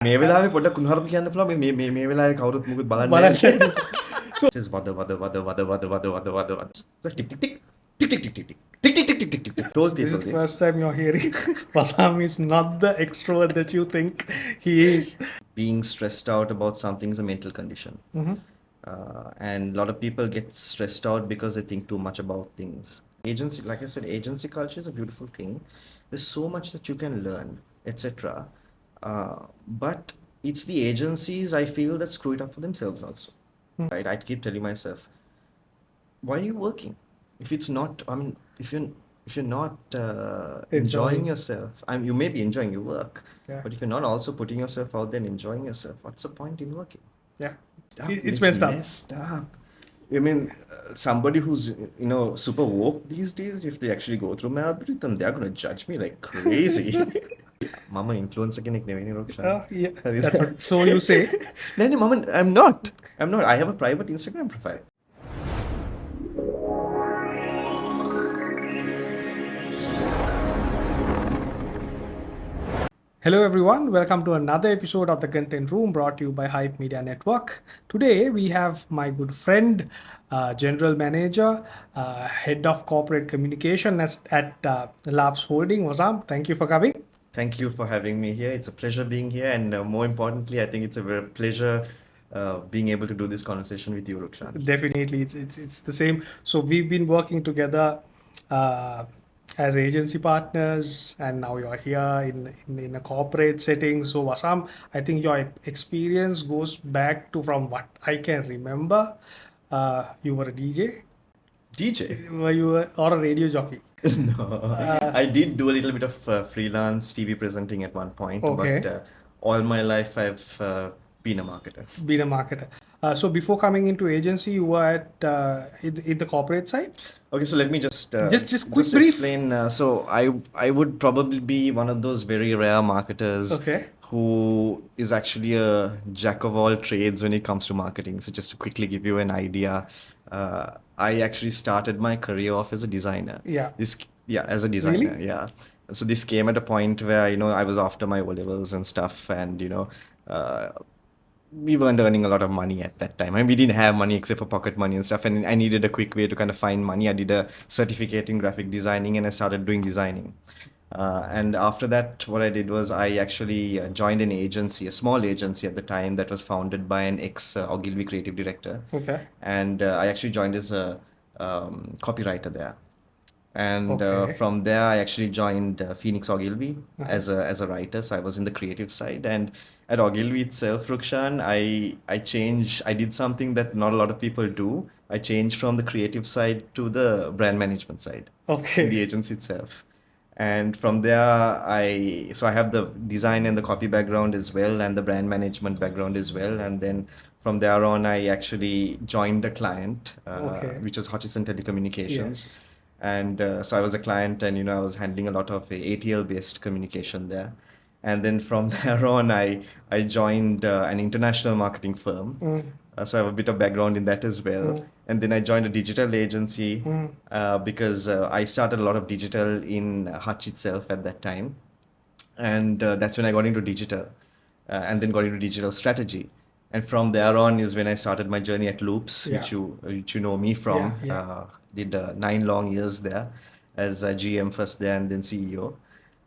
මේ වෙලාවේ පොඩ්ඩක් කුණුහරුප කියන්න පුළුවන් මේ වෙලාවේ කවුරුත් මුකුත් බලන්නේ බලන්නේ නැහැ. නැහැ. So this is වද tick tick tick tick tick tick tick tick tick tick tick tick tick tick told This people is the this. first time you're hearing Wasam is not the extrovert that you think he is. Being stressed out about something is a mental condition. And a lot of people get stressed out because they think too much about things. Agency, like I said, agency culture is a beautiful thing. There's so much that you can learn, etc. But it's the agencies I feel that screw it up for themselves also. Right? I keep telling myself, why are you working? If it's not, I mean, if you're not enjoying yourself, you may be enjoying your work, Yeah. but if you're not also putting yourself out there and enjoying yourself, what's the point in working? Yeah. Up. It's messed up. Messed up. I mean, somebody who's super woke these days, if they actually go through my algorithm, they're gonna judge me like crazy. Mama influencer කෙනෙක් නෙවෙයි රොක්ෂාන්. Yeah, that's what, so you say. No, Mama, I'm not. I have a private Instagram profile. Hello everyone, welcome to another episode of the Content Room brought to you by Hype Media Network. Today we have my good friend, General Manager, Head of Corporate Communication at Loves Holding, Wasam. Thank you for coming. Thank you for having me here. It's a pleasure being here, and more importantly, I think it's a very pleasure being able to do this conversation with you, Rukshan. Definitely, it's the same. So we've been working together as agency partners, and now you're here in a corporate setting. So Wasam, I think your experience goes back to, from what I can remember, you were a DJ. DJ? Were you or a radio jockey? No, I did do a little bit of freelance TV presenting at one point, Okay. but all my life I've been a marketer. Been a marketer. So before coming into agency, you were at in the corporate side. Okay, so let me just Just quick brief. explain. So I would probably be one of those very rare marketers Okay. who is actually a jack of all trades when it comes to marketing. So just to quickly give you an idea, I actually started my career off as a designer. Yeah. As a designer. Really? Yeah. So this came at a point where I was after my O levels and stuff, and we weren't earning a lot of money at that time. I mean, we didn't have money except for pocket money and stuff, and I needed a quick way to kind of find money. I did a certificate in graphic designing, and I started doing designing. And after that, what I did was I actually joined an agency, a small agency at the time that was founded by an ex-Ogilvy creative director. Okay. And I actually joined as a copywriter there. And Okay. from there, I actually joined Phoenix Ogilvy as a writer. So I was in the creative side. And at Ogilvy itself, Rukshan, I did something that not a lot of people do. I changed from the creative side to the brand management side. Okay. In the agency itself. And from there, I have the design and the copy background as well, and the brand management background as well. And then from there on, I actually joined a client, Okay. which was Hutchison Telecommunications. Yes. And so I was a client, and I was handling a lot of ATL-based communication there. And then from there on, I joined an international marketing firm. So I have a bit of background in that as well. And then I joined a digital agency because I started a lot of digital in Hutch itself at that time. And that's when I got into digital and then got into digital strategy. And from there on is when I started my journey at Loops, Yeah. which you know me from. Yeah. Did 9 long years there as a GM first there and then CEO.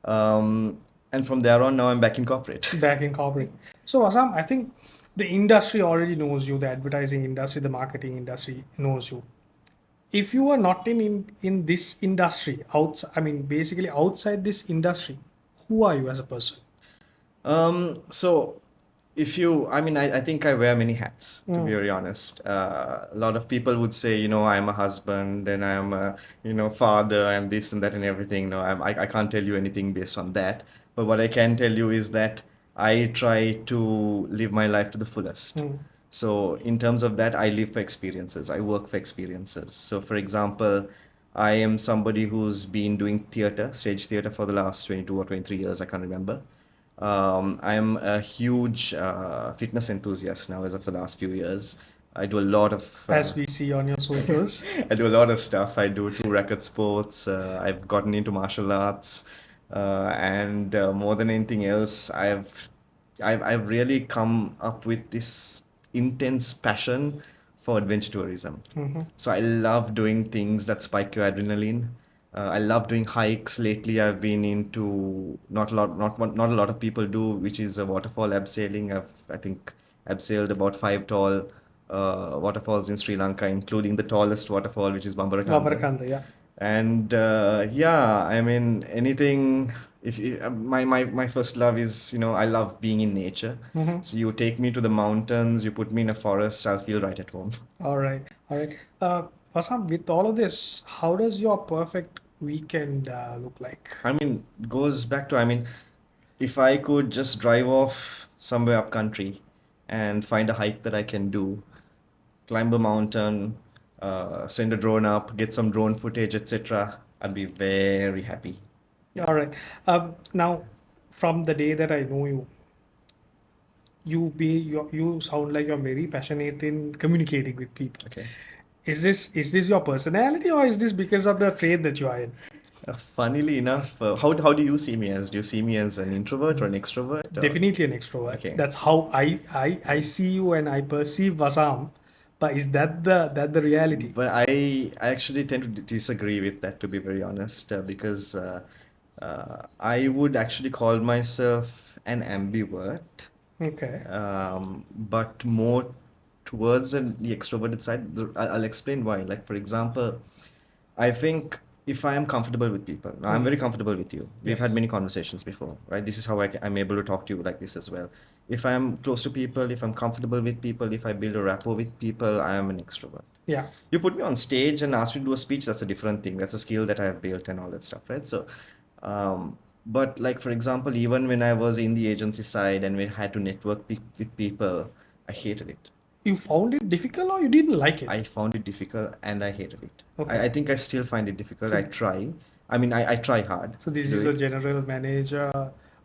And from there on, now I'm back in corporate. Back in corporate. So Wasam, I think the industry already knows you. The advertising industry, the marketing industry knows you. If you are not in this industry, basically outside this industry, who are you as a person? So I think I wear many hats, to be very honest. A lot of people would say, I'm a husband and I'm a, father and this and that and everything. No, I can't tell you anything based on that. But what I can tell you is that I try to live my life to the fullest. So in terms of that, I live for experiences. I work for experiences. So for example, I am somebody who's been doing theater, stage theater for the last 22 or 23 years, I can't remember. I'm a huge fitness enthusiast now as of the last few years. I do a lot of As we see on your socials. I do a lot of stuff. I do 2 racket sports. I've gotten into martial arts, and more than anything else, I've really come up with this intense passion for adventure tourism. Mm-hmm. So I love doing things that spike your adrenaline. I love doing hikes. Lately, I've been into not a lot of people do, which is a waterfall abseiling. I think abseiled about five tall waterfalls in Sri Lanka, including the tallest waterfall, which is Bambarakanda. Vabarakanda, yeah. And yeah, I mean anything. If my first love is, I love being in nature. Mm-hmm. So you take me to the mountains, you put me in a forest, I'll feel right at home. All right, all right. Vasam, with all of this, how does your perfect weekend look like? I mean, it goes back to, I mean, if I could just drive off somewhere up country and find a hike that I can do, climb a mountain, send a drone up, get some drone footage, etc., I'd be very happy. Yeah. All right. Now, from the day that I know you, you sound like you're very passionate in communicating with people. Okay. Is this your personality, or is this because of the trade that you are in? Funnily enough, how do you see me as? Do you see me as an introvert or an extrovert? Or? Definitely an extrovert. Okay. That's how I see you and I perceive Vasam. But is that the reality? But I actually tend to disagree with that, to be very honest, because I would actually call myself an ambivert, Okay. but more towards the extroverted side. I'll explain why. Like, for example, I think if I am comfortable with people, now I'm very comfortable with you. We've had Yes. many conversations before, right? This is how I'm able to talk to you like this as well. If I'm close to people, if I'm comfortable with people, if I build a rapport with people, I am an extrovert. Yeah. You put me on stage and ask me to do a speech, that's a different thing. That's a skill that I have built and all that stuff, right? So, but like for example, even when I was in the agency side and we had to network with people, I hated it. You found it difficult or you didn't like it? I found it difficult and I hated it. Okay. I think I still find it difficult. So, I try. I mean, I try hard so to this do is a it. general manager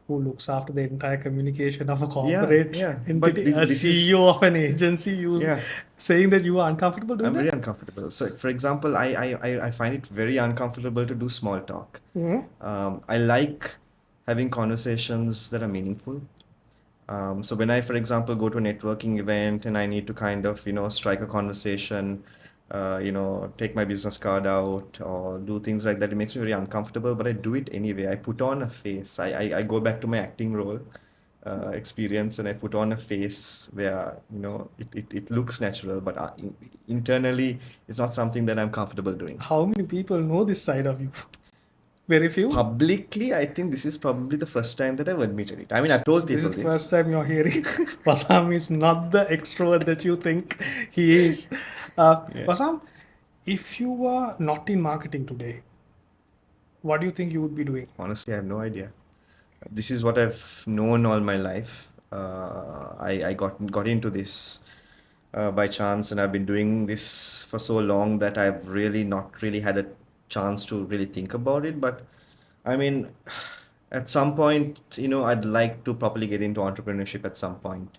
who looks after the entire communication of a Yeah, corporate yeah. But entity, a this is, CEO of an agency. You yeah, saying that you are uncomfortable doing I'm very that? uncomfortable. So, for example, I find it very uncomfortable to do small talk. Mhm. I like having conversations that are meaningful. So when I, for example, go to a networking event and I need to kind of, strike a conversation, take my business card out or do things like that, it makes me very uncomfortable, but I do it anyway. I put on a face. I go back to my acting role experience and I put on a face where, it looks natural, but internally, it's not something that I'm comfortable doing. How many people know this side of you? Very few. Publicly, I think this is probably the first time that I've admitted it. I mean, I've So told this people is the first this. time you're hearing Vasam is not the extrovert that you think he is. Yeah. Vasam, if you were not in marketing today, what do you think you would be doing? Honestly, I have no idea. This is what I've known all my life. I got into this by chance, and I've been doing this for so long that I've really not really had a chance to really think about it. But I mean, at some point, I'd like to properly get into entrepreneurship at some point.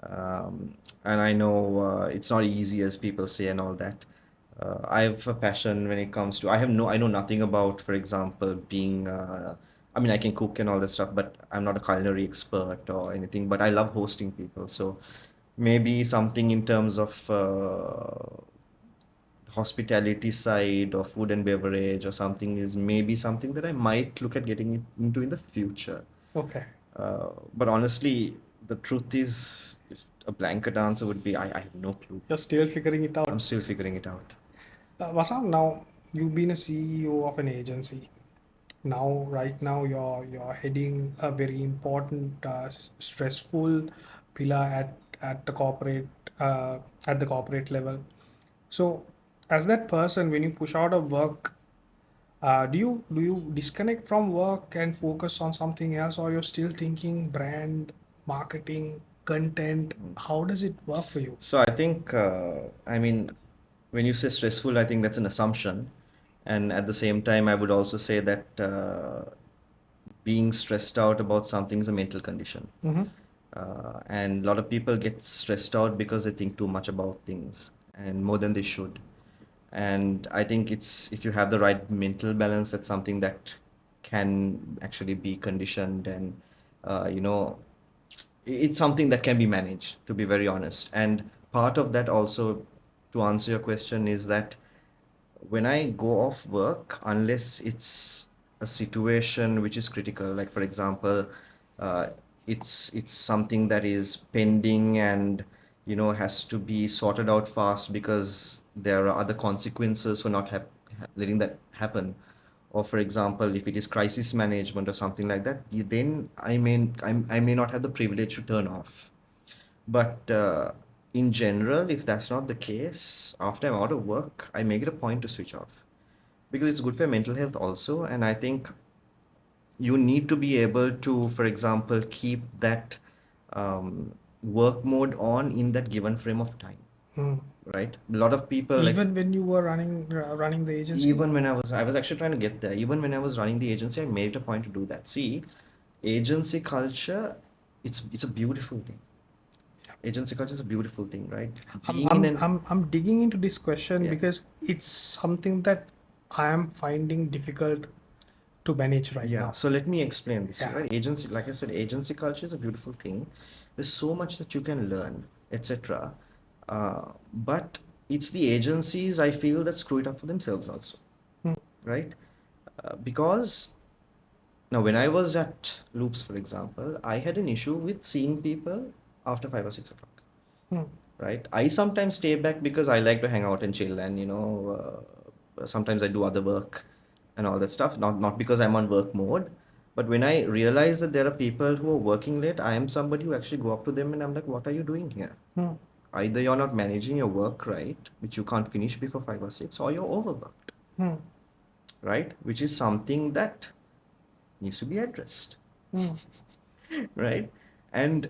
And I know it's not easy as people say and all that. I have a passion when it comes to, I know nothing about, for example, being, I mean, I can cook and all that stuff, but I'm not a culinary expert or anything, but I love hosting people. So maybe something in terms of hospitality side or food and beverage or something is maybe something that I might look at getting into in the future. Okay. But honestly, the truth is, if a blanket answer would be, I have no clue. You're still figuring it I'm out. still figuring it out. Vasam, now you've been a CEO of an agency. Right now, you're heading a very important, stressful pillar uh, at the corporate level. So, as that person, when you push out of work, do you disconnect from work and focus on something else, or you're still thinking brand, marketing, content? How does it work for you? So I think, I mean, when you say stressful, I think that's an assumption. And at the same time, I would also say that being stressed out about something is a mental condition. Mm-hmm. And a lot of people get stressed out because they think too much about things and more than they should. And I think it's, if you have the right mental balance, that's something that can actually be conditioned and, uh, you know, it's something that can be managed, to be very honest. And part of that also, to answer your question, is that when I go off work, unless it's a situation which is critical, like for example, uh, it's something that is pending and has to be sorted out fast because there are other consequences for not letting that happen. Or for example, if it is crisis management or something like that, then I may not have the privilege to turn off. But in general, if that's not the case, after I'm out of work, I make it a point to switch off because it's good for mental health also. And I think you need to be able to, for example, keep that work mode on in that given frame of time, Hmm. right? A lot of people like Even when you were running the agency? even when I was actually trying to get there. Even when I was running the agency, I made it a point to do that. See, agency culture, it's a beautiful thing. Agency culture is a beautiful thing, right? I'm Being in I'm an I'm I'm digging into this question Yeah. because it's something that I am finding difficult to manage right Yeah, now. so let me explain this, Yeah. right? Agency, like I said, agency culture is a beautiful thing. There's so much that you can learn, etc. But it's the agencies I feel that screw it up for themselves also, Hmm. right? Because now, when I was at Loops, for example, I had an issue with seeing people after 5 or 6 o'clock, Hmm. right? I sometimes stay back because I like to hang out and chill, and sometimes I do other work and all that stuff. Not because I'm on work mode, but when I realize that there are people who are working late, I am somebody who actually go up to them and I'm like, "What are you doing here? Hmm. Either you're not managing your work right, which you can't finish before 5 or 6, or you're overworked, Hmm. right? Which is something that needs to be addressed." Hmm. Right? And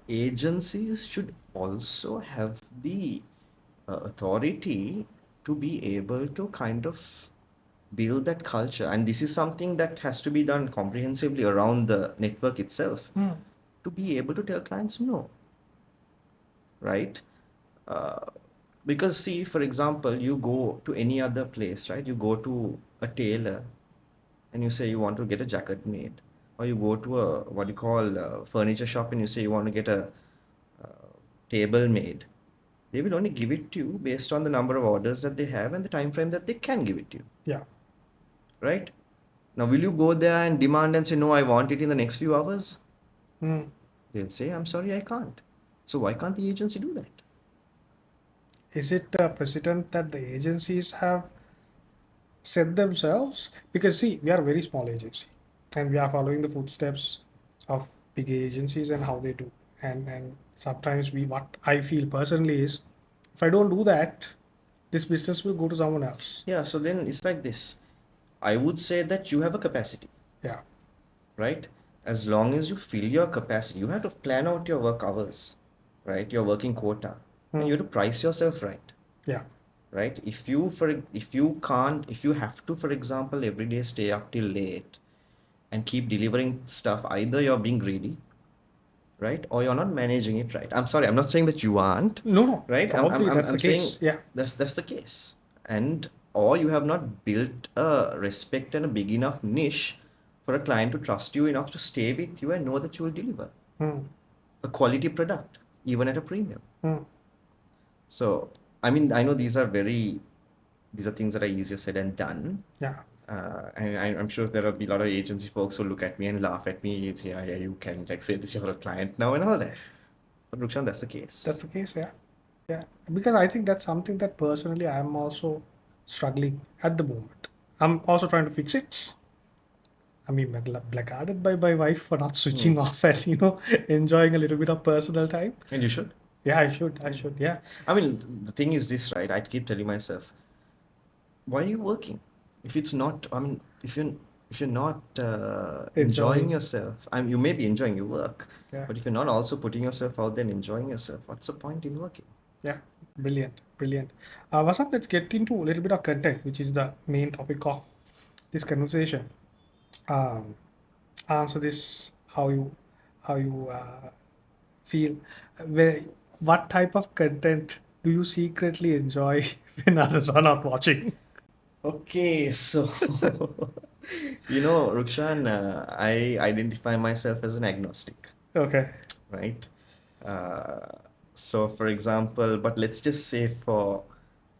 agencies should also have the authority to be able to kind of build that culture. And this is something that has to be done comprehensively around the network itself Hmm. to be able to tell clients no, right? Uh, because, see, for example, you go to any other place, right? You go to a tailor and you say you want to get a jacket made, or you go to a what you call furniture shop and you say you want to get a table made. They will only give it to you based on the number of orders that they have and the time frame that they can give it to you, Yeah. right? Now, will you go there and demand and say, no, I want it in the next few hours? Hmm. They'll say, I'm sorry, I can't. So why can't the agency do that? Is it a precedent that the agencies have set themselves? Because see, we are a very small agency, and we are following the footsteps of big agencies and how they do. And sometimes what I feel personally is, if I don't do that, this business will go to someone else. Yeah, so then it's like this. I would say that you have a capacity, Yeah. right? As long as you fill your capacity, you have to plan out your work hours, right? Your working quota, and Hmm. you have to price yourself right, Yeah. right? If you can't, if you have to, for example, every day stay up till late and keep delivering stuff, either you're being greedy, right, or you're not managing it right. I'm sorry, I'm not saying that you aren't, No, no, right? probably that's the I'm saying case. Yeah. that's the case, and or you have not built a respect and a big enough niche for a client to trust you enough to stay with you and know that you will deliver Hmm. a quality product even at a premium. Hmm. So I mean, I know these are things that are easier said than done. Yeah. And I'm sure there will be a lot of agency folks who look at me and laugh at me. It's, yeah, you can like say this, you're a client now and all that. But Rukshan, that's the That's case. the case. Yeah. Yeah. Because I think that's something that personally I'm also struggling at the moment. I'm also trying to fix it. I mean, blackguarded by my wife for not Hmm. switching off and, enjoying a little bit of personal time. And you should. Yeah, I should. I Yeah. should. Yeah. I mean, the thing is this, right? I keep telling myself, why are you working? If it's not, I mean, if you're not enjoying Enjoying. yourself, I mean, you may be enjoying your work, Yeah. but if you're not also putting yourself out there and enjoying yourself, what's the point in working? Yeah. Brilliant. Brilliant. Vasant, let's get into a little bit of content, which is the main topic of this conversation. Um, Answer this how you feel. Where, what type of content do you secretly enjoy when others are not watching? Okay, so Rukshan, I identify myself as an agnostic. Okay. right? Uh, so, for example, but let's just say for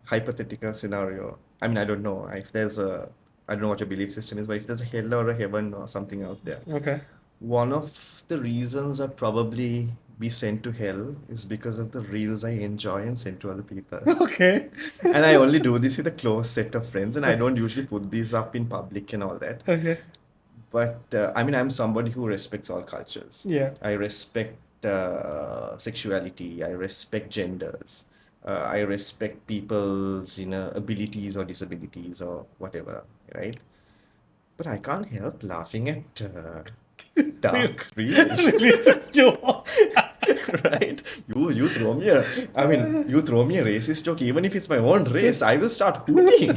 hypothetical scenario, I mean, I don't know if there's a, I don't know what your belief system is, but if there's a hell or a heaven or something out there, Okay. one of the reasons I'd probably be sent to hell is because of the reels I enjoy and send to other people. Okay. And I only do this with a close set of friends, and I Okay. don't usually put these up in public and all that. Okay. But I mean, I'm somebody who respects all cultures. Yeah. I respect sexuality. I respect genders. I respect people's, abilities or disabilities or whatever, right? But I can't help laughing at dark reels, Racist jokes. right? You throw me a, I mean, you throw me a racist joke, even if it's my own race, I will start hooting,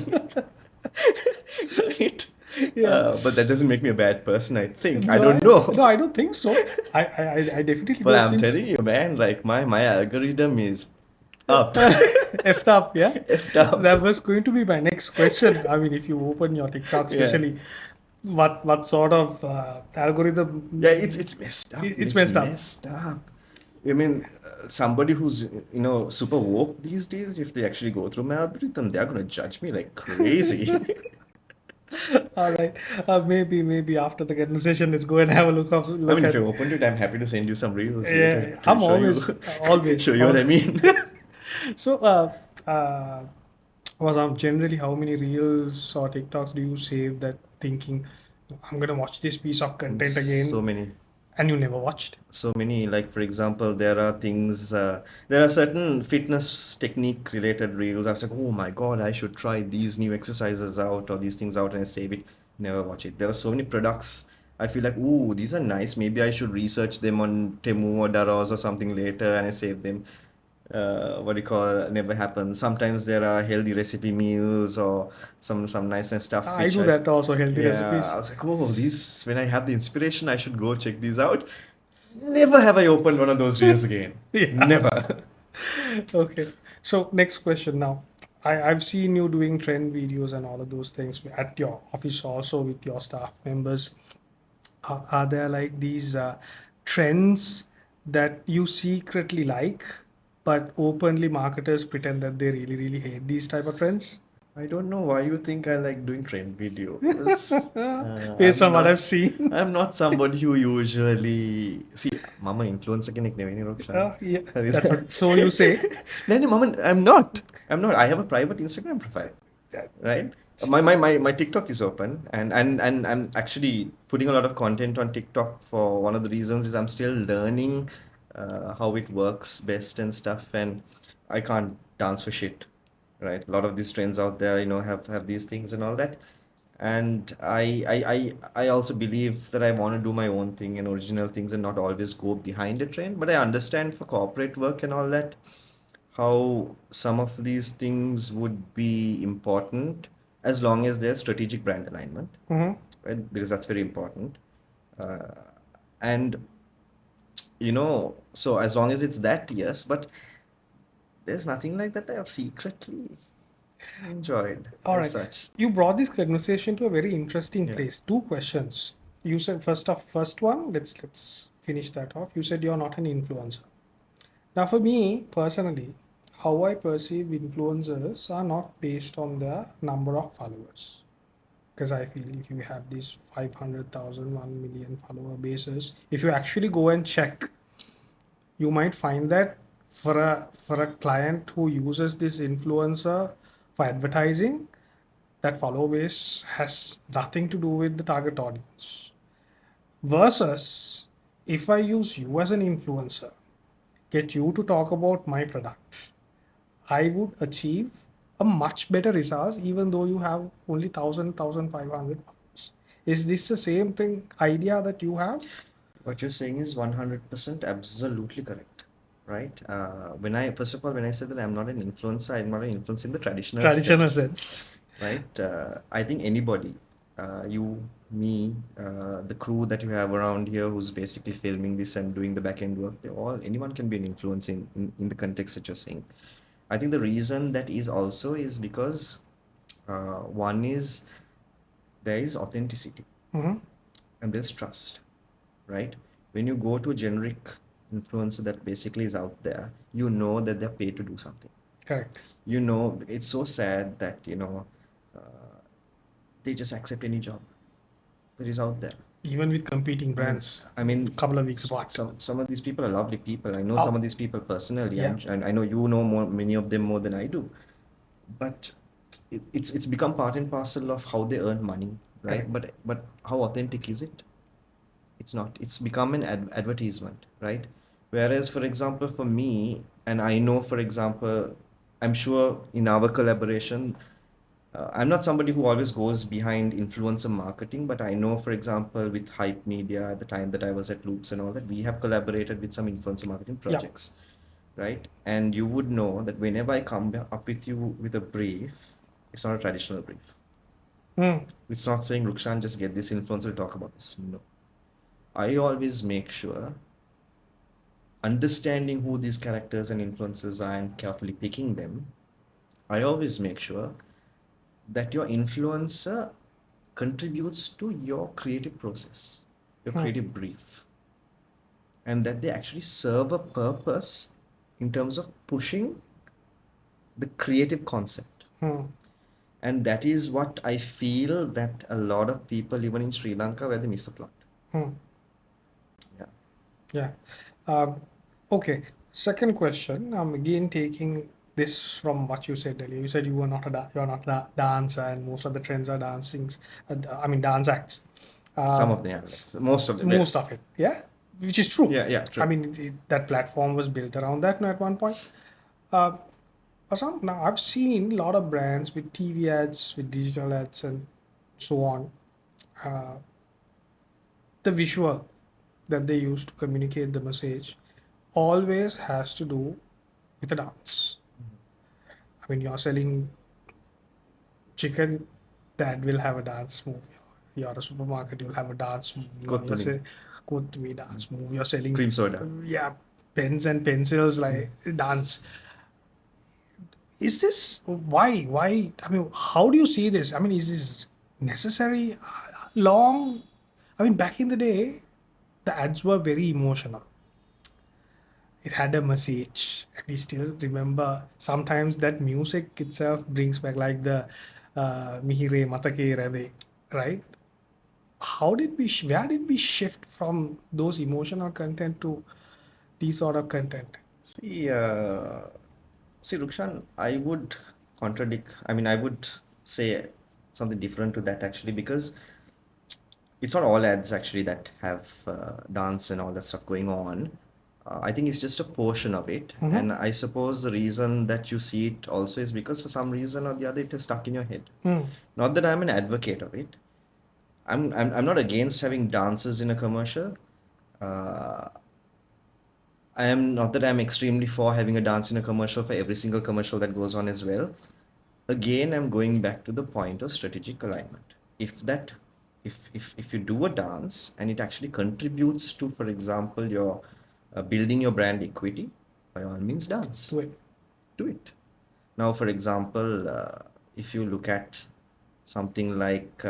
right? Yeah. But that doesn't make me a bad person, I think. I No, don't no, know. I don't think so. I definitely But don't I'm think so. telling you, man, like my algorithm is up, Effed up, yeah. effed up. That was going to be my next question. I mean, if you open your TikTok, Yeah. especially, what sort of Yeah, algorithm? it's messed up. It's It's messed up. messed up. I mean, somebody who's, super woke these days, if they actually go through my algorithm, they're gonna judge me like crazy. All right. Maybe after the conversation, let's go and have a I look mean, if at. you're open to it, I'm happy to send you some reels later Yeah, to I'm show you, always, always. show you what I mean. So, generally, how many reels or TikToks do you save that thinking, I'm gonna watch this piece of content So again, many. and you never watched? So many, like for example, there are certain fitness technique related reels. I was like, oh my God, I should try these new exercises out or these things out, and I save it, never watch it. There are so many products. I feel like, ooh, these are nice. Maybe I should research them on Temu or Daraz or something later, and I save them. What do you call, never happens. Sometimes there are healthy recipe meals or some nice stuff I which do I, that also, healthy yeah, I recipes. was like, oh, these, when I have the inspiration, I should go check these out. Never have I opened one of those reels again. Yeah. Never. Okay. So next question now. I've seen you doing trend videos and all of those things at your office also with your staff members. Are there like these trends that you secretly like, but openly marketers pretend that they really, really hate these type of trends? I don't know why you think I like doing trend videos. Based on what I've seen. I'm not somebody who usually see mama influencer කෙනෙක් නෙවෙයි Rokshan. Yeah, that's what. So you say. No, mama, I'm not. I'm not. I have a private Instagram profile, That- right? My TikTok is open, and I'm actually putting a lot of content on TikTok for one of the reasons is I'm still learning how it works best and stuff, and I can't dance for shit, right? A lot of these trends out there, have these things and all that. And I also believe that I want to do my own thing and original things and not always go behind a trend. But I understand for corporate work and all that, how some of these things would be important as long as there's strategic brand alignment, Mhm. right? Because that's very important. And so as long as it's that, yes, but there's nothing like that I've secretly enjoyed All as right. such. You brought this conversation to a very interesting Yeah. place. Two questions. You said first one, let's finish that off. You said you're not an influencer. Now for me personally, how I perceive influencers are not based on their number of followers. Because I feel if you have these 500,000, 1 million follower bases, if you actually go and check, you might find that for a client who uses this influencer for advertising, that follow base has nothing to do with the target audience. Versus if I use you as an influencer, get you to talk about my product, I would achieve a much better results even though you have only 1,500 followers. Is this the same thing idea that you have? What you're saying is 100% absolutely correct, right? First of all, when I said that I'm not an influencer, I'm not an influencer in the traditional Traditional sense, sense. right? I think anybody, you, me, the crew that you have around here who's basically filming this and doing the back end work, anyone can be an influence in the context that you're saying. I think the reason that is also is because one is there is authenticity Mm-hmm. and there's trust, right? When you go to a generic influencer that basically is out there, you know that they're paid to do something. Correct. You know, it's so sad that, uh, they just accept any job that is out there. Even with competing I mean, brands, I mean, couple of weeks apart. some of these people are lovely people. I know some Oh, of these people personally. yeah, And I know you know many of them more than I do. But it's become part and parcel of how they earn money, right? correct. But how authentic is it? It's not. It's become an advertisement, right? Whereas, for example, for me, and I know, for example, I'm sure in our collaboration, I'm not somebody who always goes behind influencer marketing, but I know, for example, with Hype Media at the time that I was at Loops and all that, we have collaborated with some influencer marketing Yeah. projects, right? And you would know that whenever I come up with you with a brief, it's not a traditional brief. Mm, It's not saying, Rukshan, just get this influencer to talk about this. No. I always make sure understanding who these characters and influencers are and carefully picking them, I always make sure that your influencer contributes to your creative process, your mm, creative brief, and that they actually serve a purpose in terms of pushing the creative concept. mm, And that is what I feel that a lot of people, even in Sri Lanka, where they miss the plot. mm. Yeah. Yeah. Um, okay. Second question. I'm again taking this from what you said earlier. You said you were not you are not a dancer, and most of the trends are dancings. I mean, dance acts. Some Um, of them, yes. Most of them, yeah. most of it, yeah, which is true. Yeah, yeah, I true. mean, that platform was built around that at one point. Uh, Asam, now I've seen a lot of brands with TV ads, with digital ads, and so on. Uh, the visual that they use to communicate the message always has to do with a dance. I mean, you're selling chicken, that will have a dance move. You're a supermarket, you'll have a dance move. You're Kothoni, saying, go to me dance move. You're selling, cream soda. yeah, pens and pencils like dance. Is this why? Why? I mean, how do you see this? I mean, is this necessary? Long? I mean, back in the day, the ads were very emotional. It had a message, and we still remember sometimes that music itself brings back like the Mihire Matake Rade, right? How did we, where did we shift from those emotional content to these sort of content? See, Rukshan, I would contradict, I mean, I would say something different to that actually, because it's not all ads actually that have dance and all that stuff going on. I think it's just a portion of it. Mm-hmm. And I suppose the reason that you see it also is because for some reason or the other, it is stuck in your head. Mm. Not that I'm an advocate of it. I'm not against having dances in a commercial. Uh, I am not that I'm extremely for having a dance in a commercial for every single commercial that goes on as well. Again, I'm going back to the point of strategic alignment. If that, if you do a dance and it actually contributes to, for example, your building your brand equity, by all means, dance. Do it. Do it. Now, for example, if you look at something like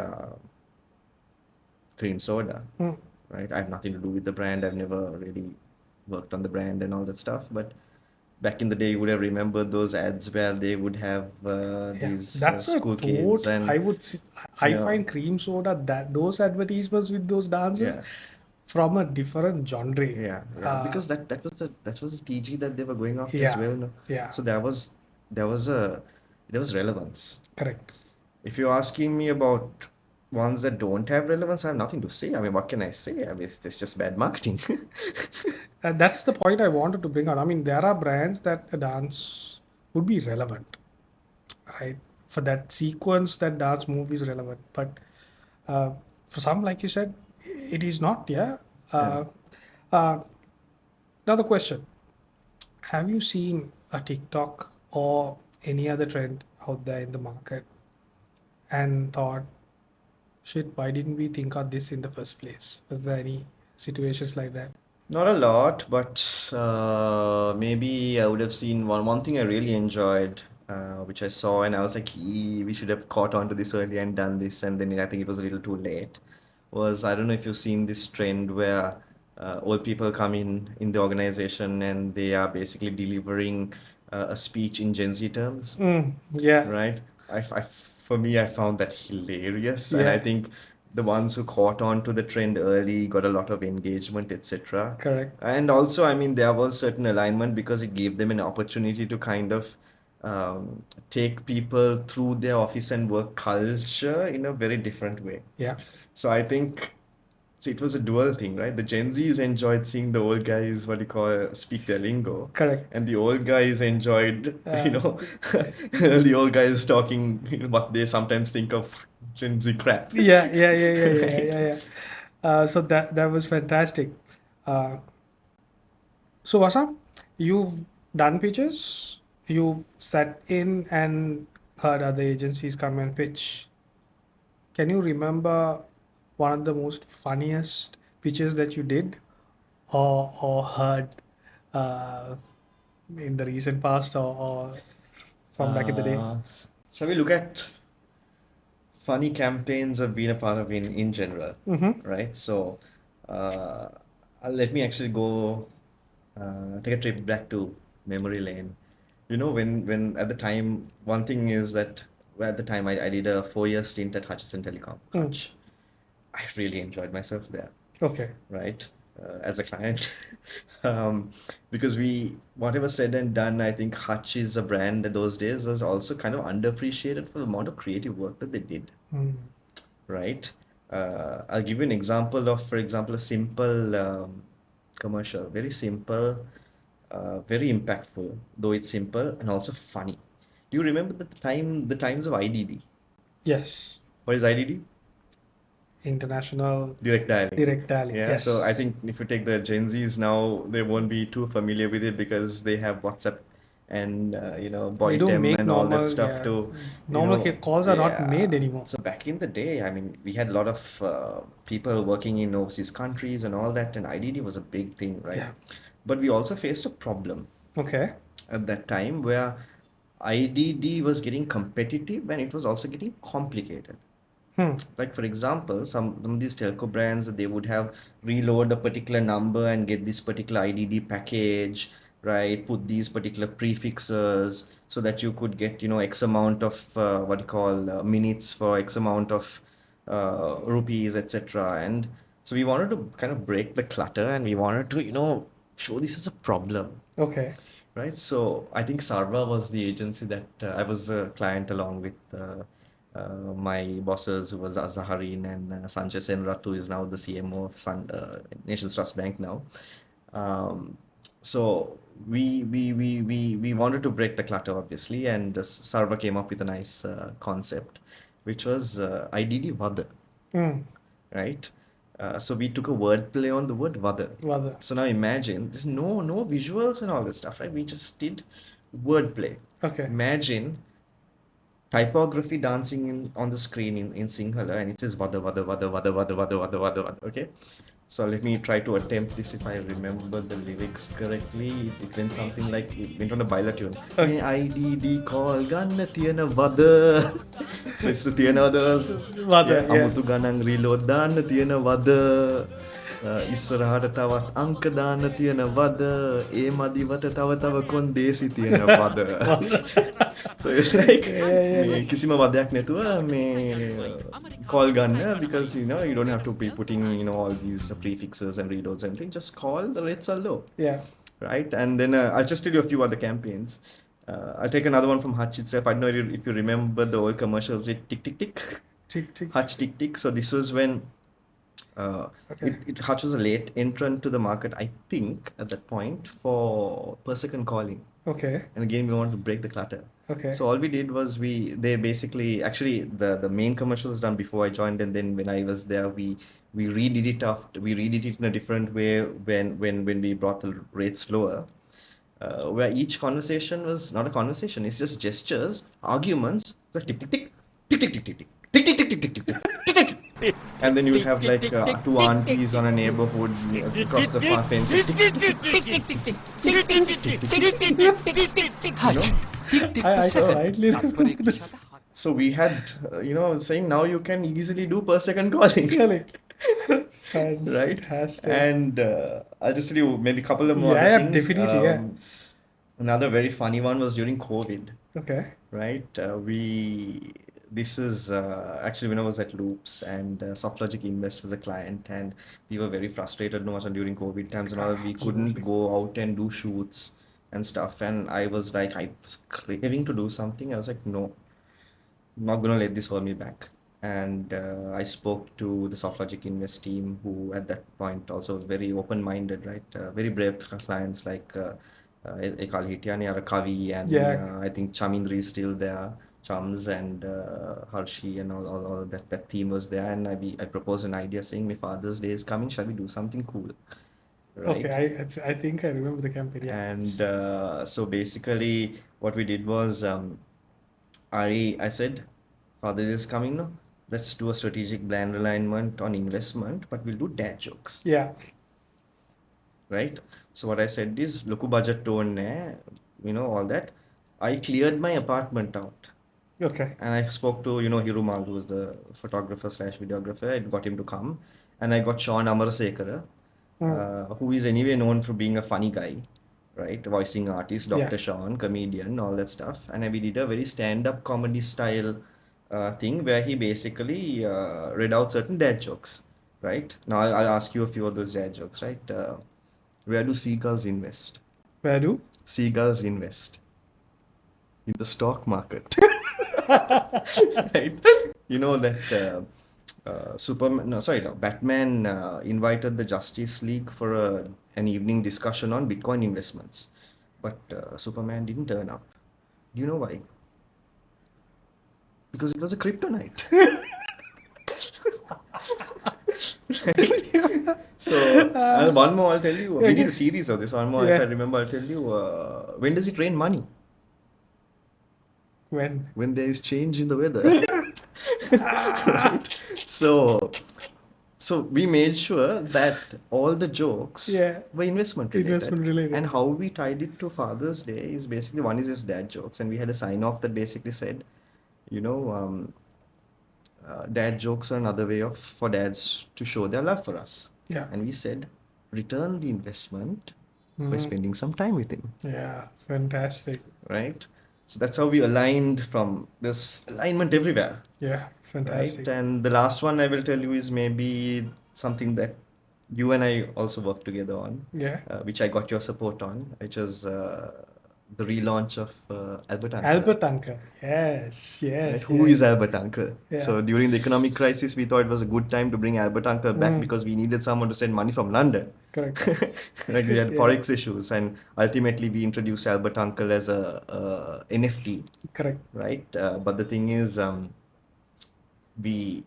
cream soda, Mm. right? I have nothing to do with the brand. I've never really worked on the brand and all that stuff. But back in the day, you would have remembered those ads where they would have Yeah, these that's a school kids total. I and, would. you I know, find cream soda that those advertisements with those dancers yeah, from a different genre. yeah. Uh, Because that was the TG that they were going after as yeah, well. No? yeah, So there was relevance. correct. If you're asking me about ones that don't have relevance, I have nothing to say. I mean, what can I say? I mean, it's just bad marketing. That's the point I wanted to bring out. I mean, there are brands that a dance would be relevant, right? For that sequence, that dance move is relevant. But uh, for some, like you said, it is not. Yeah. Yeah. Uh, Another question: have you seen a TikTok or any other trend out there in the market and thought, shit, why didn't we think of this in the first place? Was there any situations like that? Not a lot, but maybe I would have seen one thing I really enjoyed, which I saw, and I was like, we should have caught on to this earlier and done this, and then I think it was a little too late. Was I don't know if you've seen this trend where old people come in the organization and they are basically delivering a speech in Gen Z terms, Yeah. right? For me, I found that hilarious, and I Yeah. think the ones who caught on to the trend early got a lot of engagement, etc. Correct. And also, I mean, there was certain alignment because it gave them an opportunity to kind of take people through their office and work culture in a very different way. Yeah. So I think so it was a dual thing, right? The Gen Zs enjoyed seeing the old guys, what do you call, speak their lingo, Correct. and the old guys enjoyed, Uh, the old guys talking what they sometimes think of Gen Z crap. yeah. Yeah. Yeah. Yeah. Yeah. Right? Yeah. Yeah. So that was fantastic. Uh, so Vasam, you've done pitches. You've sat in and heard other agencies come and pitch. Can you remember one of the most funniest pitches that you did or heard uh, in the recent past or from back in the day? Uh, shall we look at funny campaigns I've been a part of in general, Mm-hmm. right? So uh, let me actually go take a trip back to memory lane. You know, when at the time, one thing is that well, at the time I did a 4 year stint at Hutchison Telecom, Mm. Hutch. I really enjoyed myself there, Okay. right? As a client, because whatever said and done, I think Hutch is a brand that those days was also kind of underappreciated for the amount of creative work that they did, Mm. right? I'll give you an example of, for example, a simple commercial, very simple, very impactful, though it's simple and also funny. Do you remember the times of IDD? Yes. What is IDD? International Direct dialing. direct dialing. Yeah, so I Yes. think if you take the Gen Zs now, they won't be too familiar with it because they have WhatsApp and They don't Boytem make and all that normal, stuff yeah. to, Calls are not yeah. made anymore. So back in the day, I mean, we had a lot of people working in overseas countries and all that, and IDD was a big thing, right? Yeah. But we also faced a problem Okay. at that time where IDD was getting competitive and it was also getting complicated. Hmm. Like for example, some of these telco brands they would have reload a particular number and get this particular IDD package, right? Put these particular prefixes so that you could get X amount of what you call minutes for X amount of rupees, etc. And so we wanted to kind of break the clutter and we wanted to show this as a problem. Okay. Right. So I think Sarva was the agency that I was a client along with my bosses, who was Zaharin and Sanchez Enrat, who is now the CMO of Nations Trust Bank now. Um, so we wanted to break the clutter, obviously, and Sarva came up with a nice concept, which was IDD Vada, Hmm. right? So we took a word play on the word Vada. Vada. So now imagine there's no visuals and all this stuff, right? We just did wordplay. Okay. Imagine typography dancing on the screen in Sinhala and it says Vada Vada Vada Vada Vada Vada Vada Vada Vada. Okay. So let me try to attempt this if I remember the lyrics correctly. It went something like it went on a baila tune. Okay. IDD call ganna tiyana Vada. So it's the tiyana Vada. Vada. Yeah, Yeah. අමුතු ගණන් reload දාන්න තියෙන වද ඉස්සරහට තවත් අංක දාන්න තියෙන වද ඒ මදිවට තව කොන්දේසි තියෙන වද. So it's like මේ කිසිම වදයක් නැතුව මේ call ගන්න because you don't have to be putting all these prefixes and reloads and everything, just call, the rates are low, Yeah. right? And then I'll just tell you a few other campaigns. I'll take another one from Hutch itself. I don't know if you remember the old commercials with tick tick tick. Tick tick. Hutch Tick Tick. So this was when Okay. Hutch was a late entrant to the market, I think, at that point for per second calling. Okay. And again, we wanted to break the clutter. Okay. So all we did was they basically actually the main commercial was done before I joined, and then when I was there, we redid it in a different way when we brought the rates lower. Where each conversation was not a conversation, it's just gestures, arguments, like tick tick tick, tick tick tick tick tick, tick tick tick tick tick tick tick tick tick. And then you'll have like two aunties on a neighborhood across the far fence. Tick, tick, tick, tick, tick, tick, tick, tick, tick, tick, tick, tick, you know? I So- slightly remember this. So we had, saying now you can easily do per second calling. Correct. right? Fantastic. And I'll just tell you maybe a couple of more Yeah, other yeah, things. definitely. Yeah. Another very funny one was during COVID, Okay. right? This is actually when I was at Loops and SoftLogic Invest was a client, and we were very frustrated, no much during COVID times and all. We couldn't Absolutely. go out and do shoots and stuff. And I was like, I was craving to do something. I was like, no, I'm not gonna let this hold me back. And I spoke to the SoftLogic Invest team, who at that point also was very open-minded, right? Very brave clients like Ekal Hitiani or Kavi, and Yeah. I think Chamindri is still there, Chams and Harshi and all that team was there. And I proposed an idea saying, my Father's Day is coming, shall we do something cool, Okay. right? I think I remember the campaign. Yeah. And so basically, what we did was I said, Father is coming now. Let's do a strategic brand alignment on investment, but we'll do dad jokes, Yeah. right? So what I said is, look budget tone, all that. I cleared my apartment out. Okay. And I spoke to, Hirumal, who was the photographer slash videographer. I got him to come. And I got Sean Amarsekara, Mm. who is anyway known for being a funny guy, right? Voicing artist, Yeah. Dr. Sean, comedian, all that stuff. And we did a very stand-up comedy style thing where he basically read out certain dad jokes, right? Now I'll ask you a few of those dad jokes, right? Where do seagulls invest? Where do? Seagulls invest in the stock market. Right? You know that Superman, no, sorry, no, Batman invited the Justice League for an evening discussion on Bitcoin investments, but Superman didn't turn up. Do you know why? Because it was a kryptonite. Right? So, and one more I'll tell you. We did a Okay. series of this. One more, if I Yeah. remember, I'll tell you. When does it rain money? When? When there is change in the weather. Right? So, so we made sure that all the jokes Yeah. were investment related. Investment related. And how we tied it to Father's Day is basically one is just dad jokes, and we had a sign off that basically said, you know, dad jokes are another way of for dads to show their love for us. Yeah. And we said, return the investment by Mm. spending some time with him, Yeah. Fantastic. right? So that's how we aligned from this alignment everywhere. Yeah. Right? Fantastic. And the last one I will tell you is maybe something that you and I also worked together on, Yeah. which I got your support on, which is the relaunch of Albert Anker. Albert Anker. Yes. Right? Yes. Who Yes. is Albert Anker? Yeah. So during the economic crisis, we thought it was a good time to bring Albert Anker back Mm. because we needed someone to send money from London. Correct. Like we had Yeah. forex issues, and ultimately we introduced Albert Anker as a NFT, Correct. right? But the thing is, we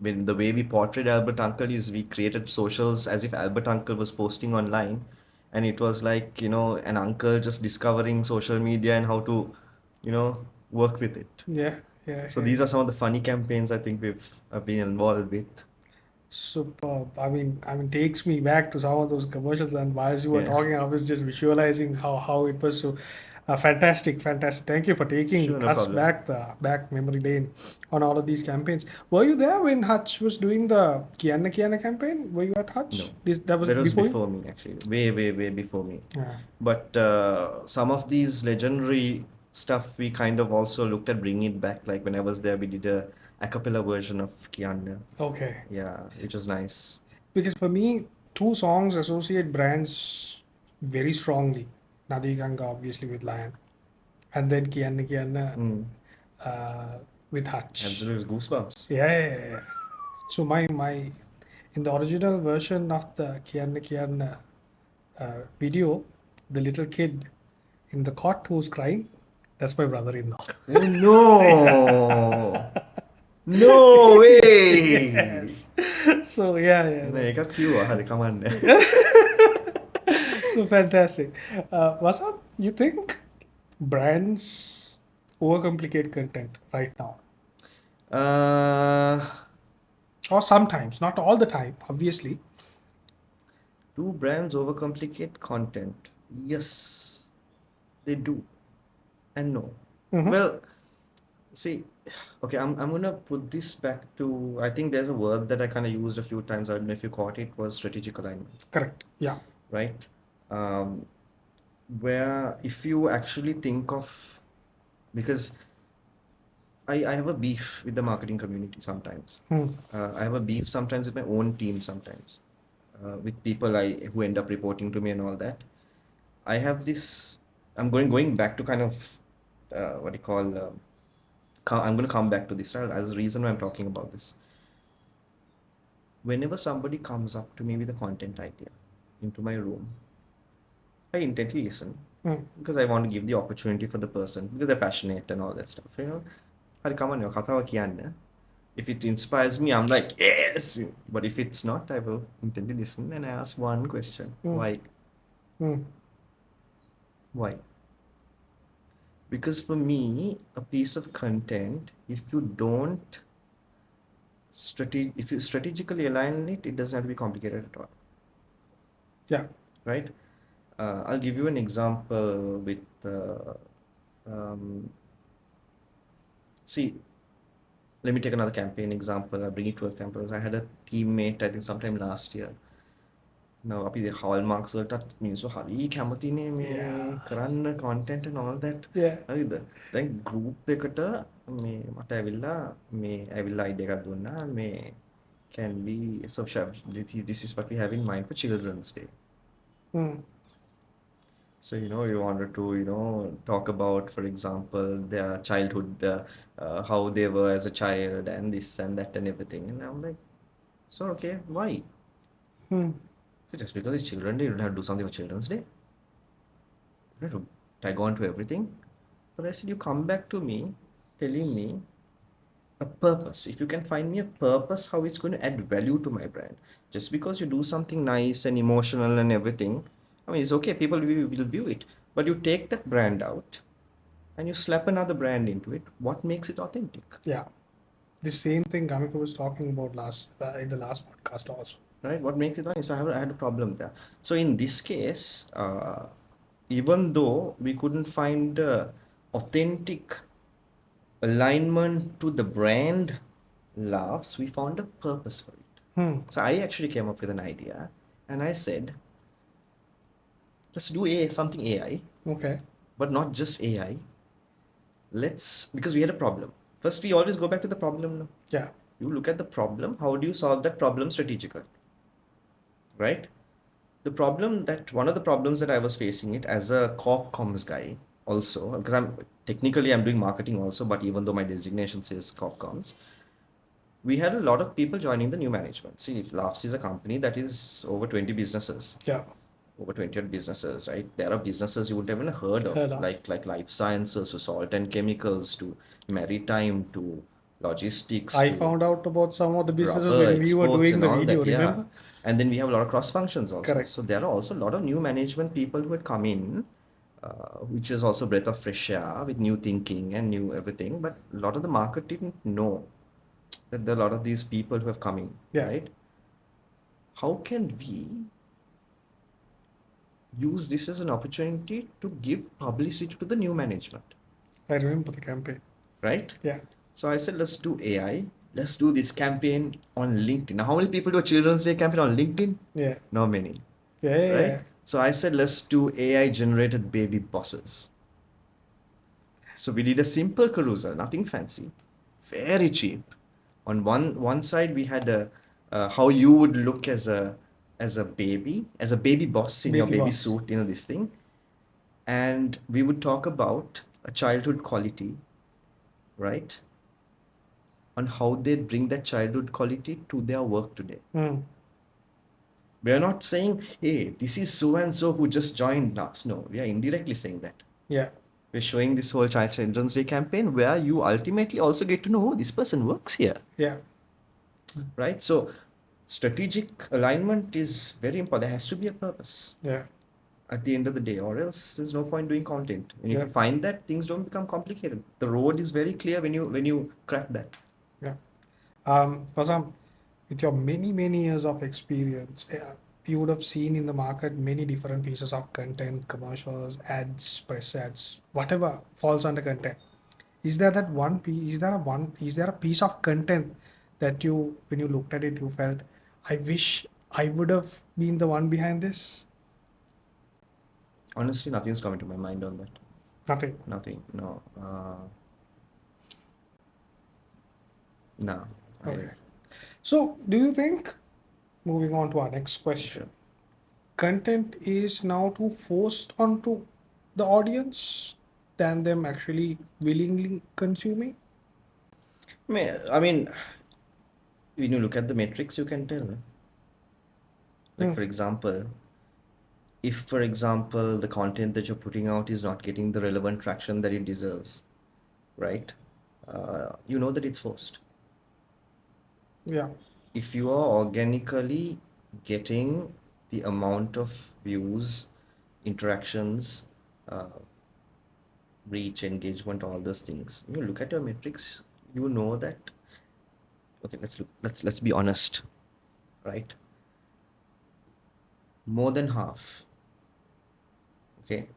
when the way we portrayed Albert Uncle is we created socials as if Albert Uncle was posting online, and it was like an uncle just discovering social media and how to work with it. Yeah. Yeah. So Yeah. these are Yeah. some of the funny campaigns I think we've been involved with. Superb. I mean, takes me back to some of those commercials, and while you were Yeah, talking, I was just visualizing how it was so fantastic, fantastic. Thank you for sure, taking no us problem. back memory lane on all of these campaigns. Were you there when Hutch was doing the Kiana Kiana campaign? Were you at Hutch? No, That was that was before you? before me actually, way before me. Yeah. But some of these legendary stuff we kind of also looked at bringing it back. Like when I was there, we did a cappella version of Kiana. Okay. Yeah, which was nice. Because for me, two songs associate brands very strongly. Nadi Ganga, obviously, with Lion, and then Kiana Kiana Mm, uh, with Hutch. absolute goosebumps. Yeah, yeah, yeah, yeah. So my in the original version of the Kian Kian video, the little kid in the cot who's crying, that's my brother-in-law. Oh no! No way! Yes. So yeah, yeah. No, ඒකත් කිව්වා. හරි කමන්න. So fantastic. Vasant, you think brands overcomplicate content right now? Uh, Or sometimes, not all the time, obviously. do brands overcomplicate content? Yes, they do. And no. Mhm. Well, See, okay, I'm gonna put this back to, I think there's a word that I kind of used a few times. I don't know if you caught it, was strategic alignment, Correct. Yeah. right? Um, where if you actually think of, because I have a beef with the marketing community sometimes. Hmm. I have a beef sometimes with my own team sometimes, with people who end up reporting to me and all that. I have this. I'm going back to kind of what do you call. I'm going to come back to this, right, as a reason why I'm talking about this. Whenever somebody comes up to me with a content idea into my room, I intently listen Hmm. because I want to give the opportunity for the person because they're passionate and all that stuff. Hari come on, katawa kiyanna. If it inspires me, I'm like, yes. But if it's not, I will intently listen and I ask one question. Hmm. Why? Hmm. Why? Because for me, a piece of content, if you don't if you strategically align it, it doesn't have to be complicated at all, Yeah. right? I'll give you an example with, um, see, let me take another campaign example. I'll bring it to a campus. I had a teammate, I think sometime last year. Now, අපි hallmarks වලටත් මිනිස්සු හරි කැමතිනේ මේ Yeah. කරන්න content and all that. Yeah. හරිද? දැන් group එකට මේ මට ඇවිල්ලා මේ ඇවිල්ලා idea එකක් දුන්නා මේ can we, so this is what we have in mind for Children's Day. Hmm. So, you wanted to, talk about, for example, their childhood, how they were as a child and this and that and everything. And I'm like, so, okay, why? Hmm. So just because it's Children's Day, you don't have to do something for Children's Day? You have to tag on to everything? But I said, you come back to me telling me a purpose. If you can find me a purpose, how it's going to add value to my brand. Just because you do something nice and emotional and everything, I mean, it's okay, people will view it. But you take that brand out and you slap another brand into it, what makes it authentic? Yeah. The same thing Gamika was talking about in the last podcast also. Right? What makes it authentic? So I had a problem there. So in this case, even though we couldn't find authentic alignment to the brand loves, we found a purpose for it. Hmm. So I actually came up with an idea and I said, let's do something AI, Okay. but not just AI. Because we had a problem. First, we always go back to the problem. No? Yeah. You look at the problem, how do you solve that problem strategically? Right? One of the problems that I was facing it as a corp comms guy also, because I'm doing marketing also, but even though my designation says corp comms, we had a lot of people joining the new management. See, if Laughs is a company that is over 20 businesses, Yeah. over 20 businesses, right? There are businesses you would have even heard of, Heard of. like life sciences to salt and chemicals to maritime to logistics I to found out about some of the businesses rubber when we were exports doing and the all video, that, yeah. remember? And then we have a lot of cross functions also. Correct. So there are also a lot of new management people who had come in, which is also breath of fresh air with new thinking and new everything. But a lot of the market didn't know that there are a lot of these people who have come in, Yeah. right? How can we use this as an opportunity to give publicity to the new management, I remember the campaign. right? Yeah. So I said, let's do AI. Let's do this campaign on LinkedIn. Now, how many people do a Children's Day campaign on LinkedIn? Yeah. Not many, Yeah. Yeah. right? Yeah. So I said, let's do AI generated baby bosses. So we did a simple carousel, nothing fancy, very cheap. On one side, we had how you would look as a baby boss in your Baby baby boss. suit, this thing. And we would talk about a childhood quality, right? On how they bring that childhood quality to their work today. Hmm. We are not saying, hey, this is so and so who just joined us. No, we are indirectly saying that. Yeah. We're showing this whole Children's Day campaign where you ultimately also get to know, oh, this person works here, Yeah. right? So strategic alignment is very important. There has to be a purpose Yeah. at the end of the day, or else there's no point doing content. And if Yeah. you find that, things don't become complicated. The road is very clear when you crack that. Yeah. Fasam, with your many years of experience, you would have seen in the market many different pieces of content, commercials, ads, press ads, whatever falls under content. Is there that one piece? Is there a piece of content that you, when you looked at it, you felt, I wish I would have been the one behind this? Honestly, nothing's coming to my mind on that. Nothing. Nothing. No. No. Okay. So, do you think, moving on to our next question, Sure. content is now too forced onto the audience than them actually willingly consuming? I mean, when you look at the metrics, you can tell. Like, Hmm. for example, if, for example, the content that you're putting out is not getting the relevant traction that it deserves, right? You know that it's forced. Yeah. If you are organically getting the amount of views, interactions, uh, reach, engagement, all those things, you look at your metrics, you know that, okay, let's be honest, right? More than half, okay,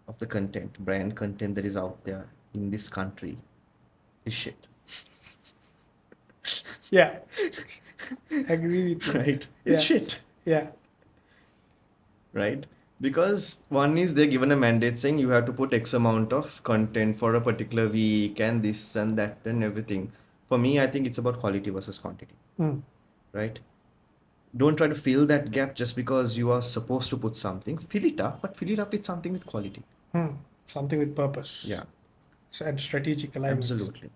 of the content, brand content that is out there in this country is shit. Yeah. Agree with you. Right? It's Yeah. shit, Yeah. right? Because one is they're given a mandate saying you have to put X amount of content for a particular week and this and that and everything. For me, I think it's about quality versus quantity, Hmm. right? Don't try to fill that gap just because you are supposed to put something. Fill it up, but fill it up with something with quality. Hmm. Something with purpose Yeah, and strategic alignment. absolutely.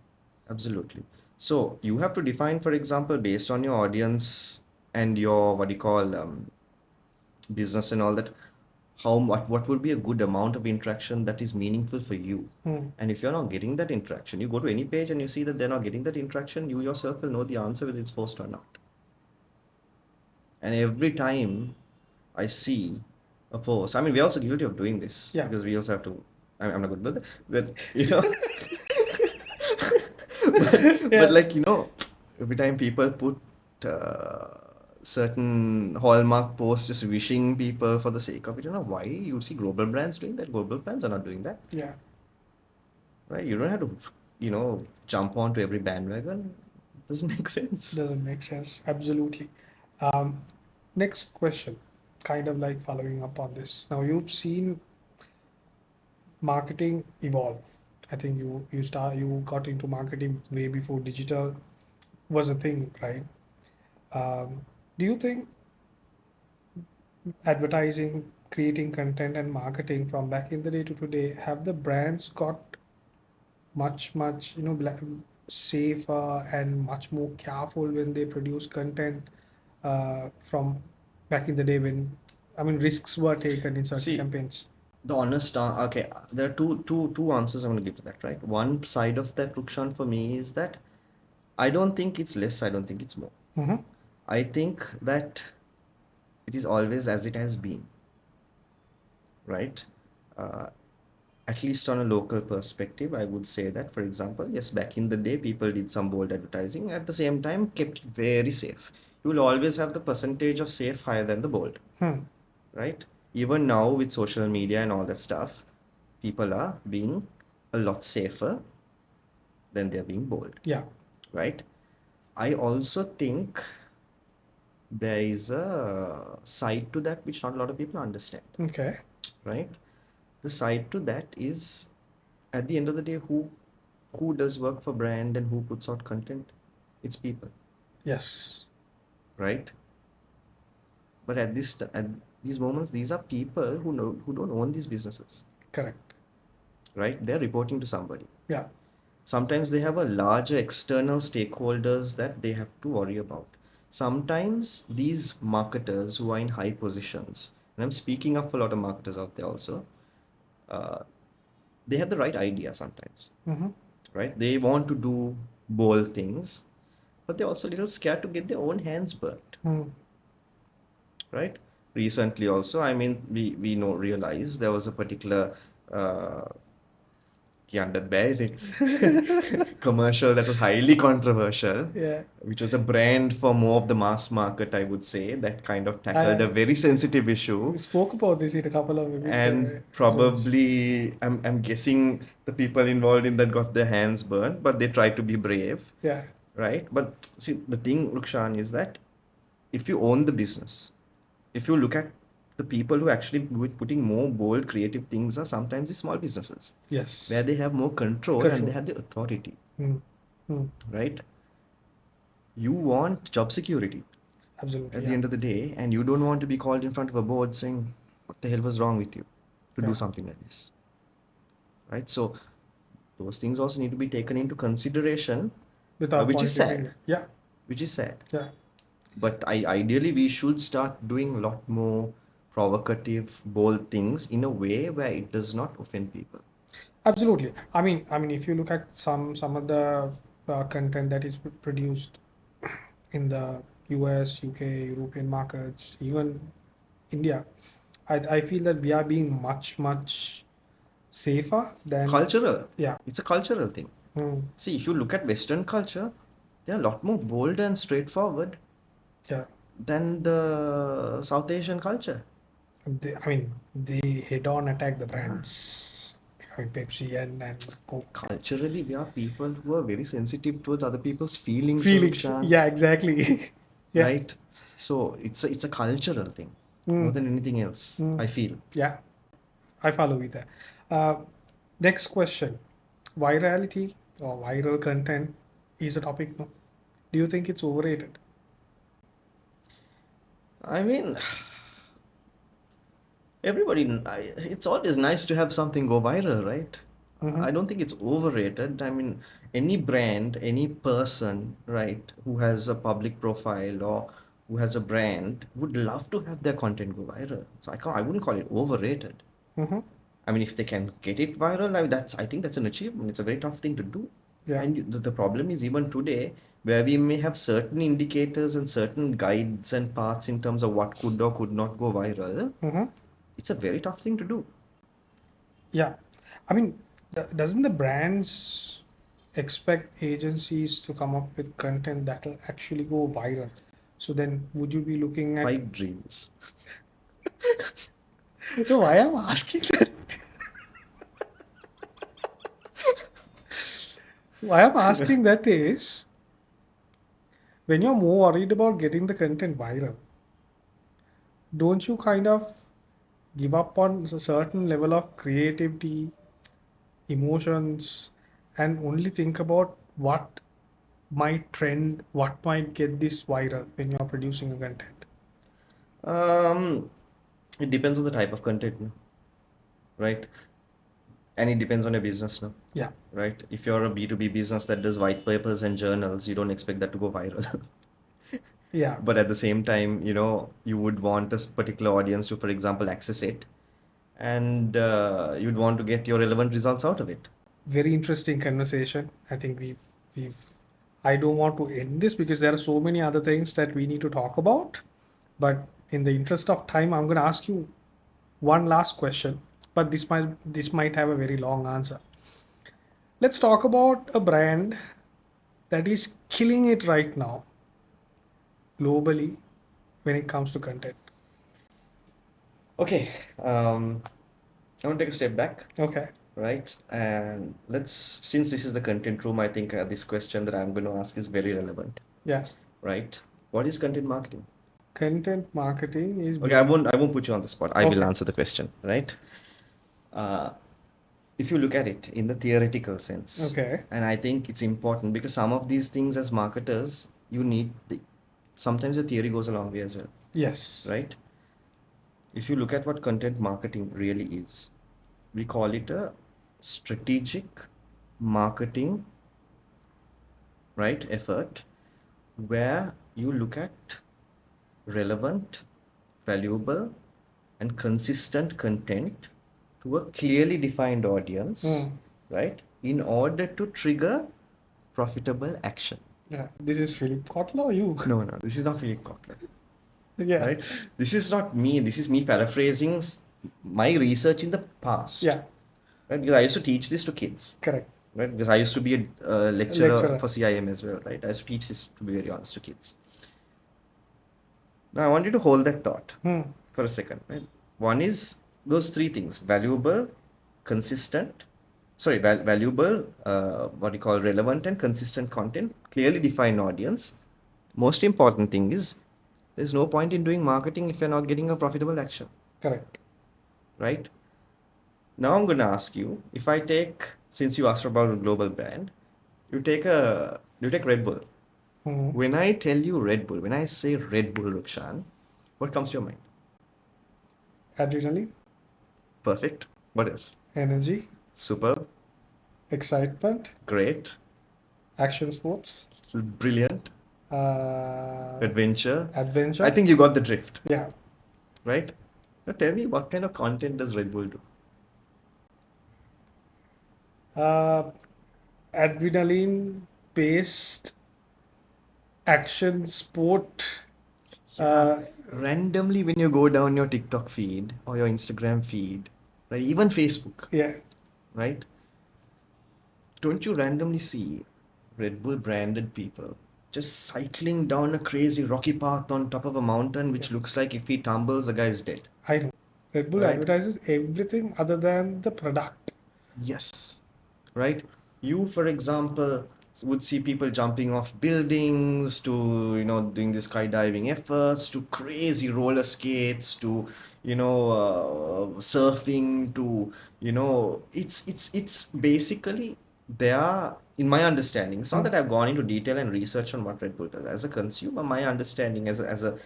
Absolutely. So you have to define, for example, based on your audience and your what do you call business and all that, how what would be a good amount of interaction that is meaningful for you. Hmm. And if you're not getting that interaction, you go to any page and you see that they're not getting that interaction, you yourself will know the answer whether it's forced or not. And every time I see a post, I mean, we're also guilty of doing this Yeah. because we also have to. I'm not good with it, but you know, but Yeah. like every time people put certain hallmark posts just wishing people for the sake of it, why you see global brands doing that? Global brands are not doing that, Yeah. right? You don't have to, jump onto every bandwagon. It doesn't make sense. Doesn't make sense. Absolutely. Um, Next question, kind of like following up on this. Now you've seen marketing evolve. I think you got into marketing way before digital was a thing, right? Do you think advertising, creating content, and marketing from back in the day to today, have the brands got much safer and much more careful when they produce content from back in the day, when, I mean, risks were taken in certain See, campaigns? the honest okay, there are two answers I'm going to give to that, right? One side of that, Rukshan, for me is that I don't think it's less, I don't think it's more. Mm-hmm. I think that it is always as it has been, right? Uh, at least on a local perspective, I would say that, for example, yes, back in the day, people did some bold advertising. At the same time, kept it very safe. You will always have the percentage of safe higher than the bold, Hmm. right? Even now with social media and all that stuff, people are being a lot safer than they're being bold, Yeah. right? I also think there is a side to that which not a lot of people understand, Okay. right? The side to that is, at the end of the day, who does work for brand and who puts out content? It's people, Yes. right? But at these moments, these are people who don't own these businesses, Correct. right? They're reporting to somebody. Yeah. Sometimes they have a larger external stakeholders that they have to worry about. Sometimes these marketers who are in high positions, and I'm speaking up for a lot of marketers out there also, uh, they have the right idea sometimes, Mm-hmm. right? They want to do bold things, but they're also a little scared to get their own hands burnt, Mm. right? Recently also, I mean, we know realize there was a particular uh, that bad thing. Commercial that was highly controversial, Yeah. which was a brand for more of the mass market, I would say, that kind of tackled a I very sensitive issue. We spoke about this in a couple of And episodes. probably, I'm guessing the people involved in that got their hands burned, but they tried to be brave, Yeah. right? But see, the thing, Rukshan, is that if you own the business, if you look at the people who actually putting more bold, creative things are sometimes the small businesses Yes. where they have more control and they Control. have the authority, Mm. Mm. right? You want job security Absolutely. at the Yeah. end of the day, and you don't want to be called in front of a board saying, "What the hell was wrong with you to do Yeah. something like this?" Right? So those things also need to be taken into consideration, Without which is pointing sad. finger. Yeah. Which is sad. Yeah. But ideally, we should start doing a lot more provocative, bold things in a way where it does not offend people. Absolutely. I mean, if you look at some of the content that is produced in the US, UK, European markets, even India, I feel that we are being much safer than. Cultural. Yeah. It's a cultural thing. Mm. See, if you look at Western culture, they're a lot more bold and straightforward Yeah. than the South Asian culture. They head-on attack the brands. I mean, Pepsi and Coke. Culturally, we are people who are very sensitive towards other people's feelings, Feelings. Rukshan, Yeah, exactly. Yeah. right? So it's a cultural thing more Mm. than anything else, Mm. I feel. Yeah, I follow with that. Uh, Next question. Virality or viral content is a topic, no? Do you think it's overrated? I mean, it's always nice to have something go viral, right? Mm-hmm. I don't think it's overrated. I mean, any brand, any person, right, who has a public profile or who has a brand would love to have their content go viral. So I wouldn't call it overrated. Mm-hmm. I mean, if they can get it viral, I think that's an achievement. It's a very tough thing to do. Yeah. And the problem is even today, where we may have certain indicators and certain guides and paths in terms of what could or could not go viral, Mm-hmm. it's a very tough thing to do. Yeah. I mean, doesn't the brands expect agencies to come up with content that will actually go viral? So then, would you be looking at? Pipe dreams. No, why I'm asking that? Why I'm asking that is when you're more worried about getting the content viral, don't you kind of give up on a certain level of creativity, emotions, and only think about what might trend, what might get this viral when you're producing a content? Um, it depends on the type of content, no? Right? And it depends on your business, no? Yeah. Right? If you're a B2B business that does white papers and journals, you don't expect that to go viral. Yeah. But at the same time, you would want a particular audience to, for example, access it, and you'd want to get your relevant results out of it. Very interesting conversation. I think we've I don't want to end this because there are so many other things that we need to talk about. But in the interest of time, I'm gonna ask you one last question, but this might have a very long answer. Let's talk about a brand that is killing it right now globally when it comes to content. Okay, I want to take a step back, Okay. right? And since this is the content room, I think this question that I'm going to ask is very relevant, Yeah. right? What is content marketing? Content marketing is Okay, I won't put you on the spot. I will Okay. answer the question, right? Uh, if you look at it in the theoretical sense, Okay. and I think it's important because some of these things as marketers, sometimes the theory goes a long way as well, Yes. right? If you look at what content marketing really is, we call it a strategic marketing, right, effort where you look at relevant, valuable, and consistent content to a clearly defined audience, Mm. right, in order to trigger profitable action. Yeah. This is Philip Kotler or you? No, this is not Philip Kotler, Yeah. right? This is not me. This is me paraphrasing my research in the past. Yeah. right? Because I used to teach this to kids, Correct. right? Because I used to be a lecturer Lecturer. for CIM as well, right? I used to teach this, to be very honest, to kids. Now I want you to hold that thought Hmm. for a second, right? One is those three things: valuable, consistent, valuable, what you call relevant and consistent content, clearly defined audience. Most important thing is there's no point in doing marketing if you're not getting a profitable action, Correct. right? Now I'm going to ask you, if I take, since you asked about a global brand, you take Red Bull. Hmm. When I tell you Red Bull, when I say Red Bull, Rukshan, what comes to your mind? Adrenaline, Perfect. What else? energy, Superb. excitement, Great. action sports, Brilliant. Adventure. I adventure. think you got the drift, Yeah. right? Now tell me, what kind of content does Red Bull do? Uh, adrenaline based action sport. Yeah. Randomly, when you go down your TikTok feed or your Instagram feed, right, even Facebook, Yeah. right? Don't you randomly see Red Bull branded people just cycling down a crazy rocky path on top of a mountain, which Yeah. looks like if he tumbles, the guy is dead, I know. Red Bull right? advertises everything other than the product. Yes, right? You, for example, would see people jumping off buildings to, doing the skydiving efforts to crazy roller skates to, surfing to, it's basically they are, in my understanding, it's not that I've gone into detail and research on what Red Bull does. As a consumer, my understanding as a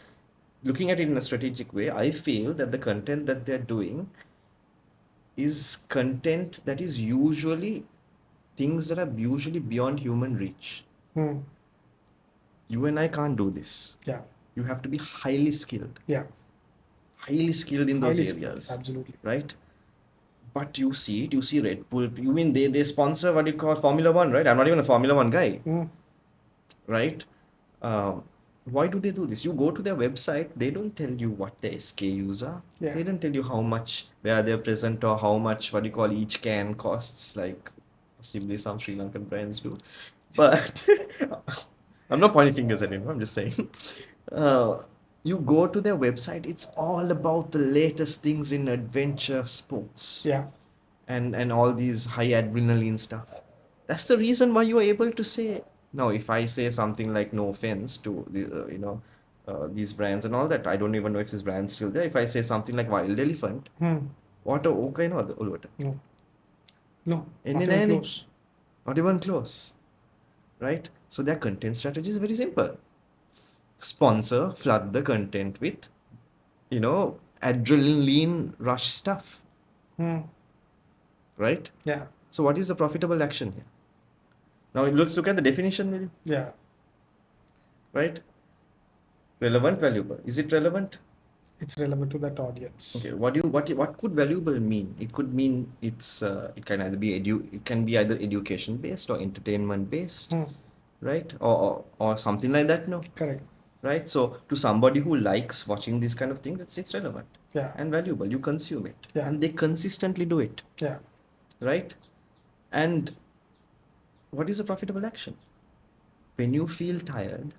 looking at it in a strategic way, I feel that the content that they're doing is content that is usually things that are usually beyond human reach. Hmm. You and I can't do this. Yeah. You have to be Yeah. highly skilled in those Highly skilled. areas, Absolutely. right? But you see it, you see Red Bull. You mean they sponsor what you call Formula One, right? I'm not even a Formula One guy, Hmm. right? Um, why do they do this? You go to their website, they don't tell you what their SKUs are. Yeah. They don't tell you how much, where they're present, or how much, what you call, each can costs, like possibly some Sri Lankan brands do. But I'm not pointing fingers at anyone, I'm just saying. Uh, you go to their website, it's all about the latest things in adventure sports Yeah. and all these high adrenaline stuff. That's the reason why you are able to say. Now, if I say something like, no offense to these brands and all that, I don't even know if this brand's still there. If I say something like Wild Elephant, Hmm. what a okay, no, No. No. not Not even even close. not even close, right? So their content strategy is very simple. Sponsor, flood the content with, adrenaline rush stuff, Hmm. right? Yeah. So what is the profitable action here? Now let's look at the definition, maybe, Yeah. right? Relevant, valuable. Is it relevant? It's relevant to that audience. Okay. What could valuable mean? It could mean it can either be it can be either education based or entertainment based, Hmm. right? Or something like that. No, Correct. right? So to somebody who likes watching these kind of things, it's relevant Yeah. and valuable. You consume it, Yeah. and they consistently do it, Yeah. right? And what is a profitable action? When you feel tired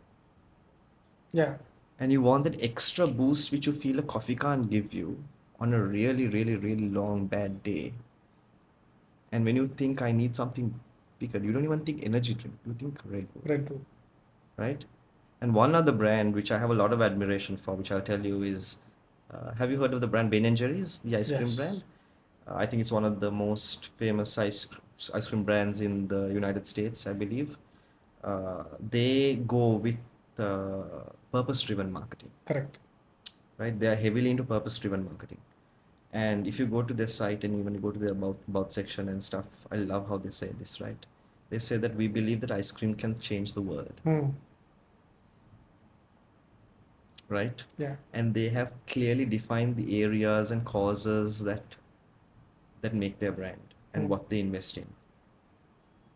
Yeah. and you want that extra boost which you feel a coffee can't give you on a really, really, really long bad day. And when you think I need something bigger, you don't even think energy drink, you think Red Bull, Red Bull. right? And one other brand which I have a lot of admiration for, which I'll tell you is, have you heard of the brand Ben and Jerry's, the ice cream Yes. brand? I think it's one of the most famous ice cream brands in the United States, I believe. They go with purpose-driven marketing, Correct. right? They are heavily into purpose-driven marketing. And if you go to their site and even go to their about section and stuff, I love how they say this, right? They say that we believe that ice cream can change the world, Hmm. right? Yeah. And they have clearly defined the areas and causes that make their brand and Hmm. what they invest in,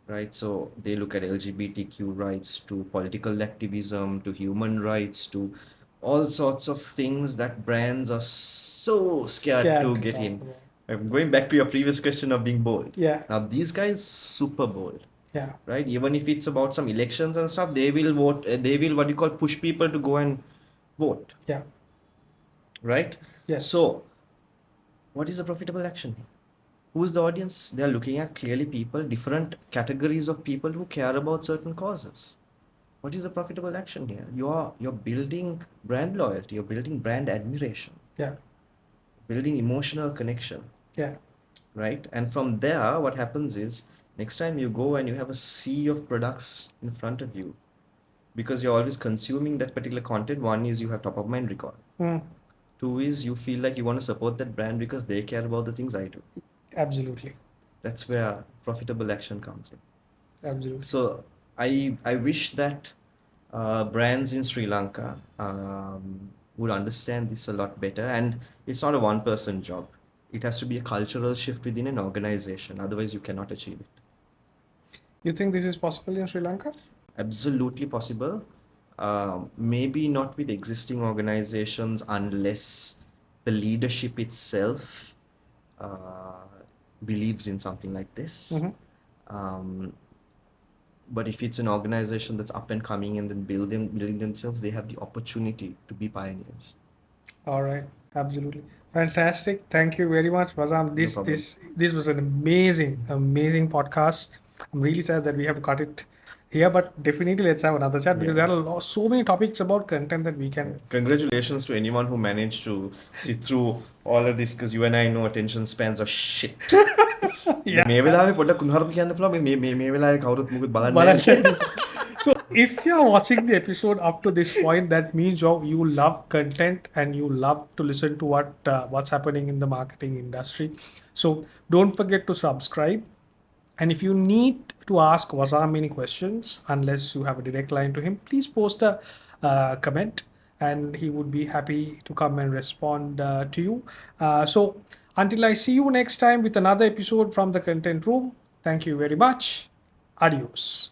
right? So they look at LGBTQ rights to political activism to human rights to all sorts of things that brands are so scared Scared to to get talk in. about. I'm going back to your previous question of being bold. Yeah. Now these guys super bold, Yeah. right? Even if it's about some elections and stuff, they will vote. They will what you call push people to go and vote, Yeah. right? Yes. So what is a profitable action here? Who's the audience? They are looking at clearly people, different categories of people who care about certain causes. What is the profitable action here? You're building brand loyalty, you're building brand admiration, Yeah. building emotional connection, Yeah. right? And from there, what happens is next time you go and you have a sea of products in front of you, because you're always consuming that particular content. One is you have top of mind recall. Mm. Two is you feel like you want to support that brand because they care about the things I do. Absolutely. That's where profitable action comes in. Absolutely. So I wish that brands in Sri Lanka would understand this a lot better. And it's not a one-person job. It has to be a cultural shift within an organization. Otherwise, you cannot achieve it. You think this is possible in Sri Lanka? Absolutely possible. Maybe not with existing organizations unless the leadership itself believes in something like this. Um, but if it's an organization that's up and coming and then building themselves, they have the opportunity to be pioneers. All right, absolutely fantastic. Thank you very much, Wazam. No This problem. this was an amazing podcast. I'm really sad that we have to cut it here, but definitely let's have another chat because Yeah. there are so many topics about content that we can. Congratulations to anyone who managed to sit through all of this, because you and I know attention spans are shit. Yeah. මේ වෙලාවේ පොඩ්ඩක් කුණහරුප කියන්න පුළුවන් මේ වෙලාවේ කවුරුත් මුකුත් බලන්නේ නැහැ. So if you're watching the episode up to this point, that means you love content and you love to listen to what's happening in the marketing industry. So don't forget to subscribe. And if you need to ask Wazam any questions, unless you have a direct line to him, please post a comment and he would be happy to come and respond to you. So until I see you next time with another episode from the Content Room, thank you very much. Adios.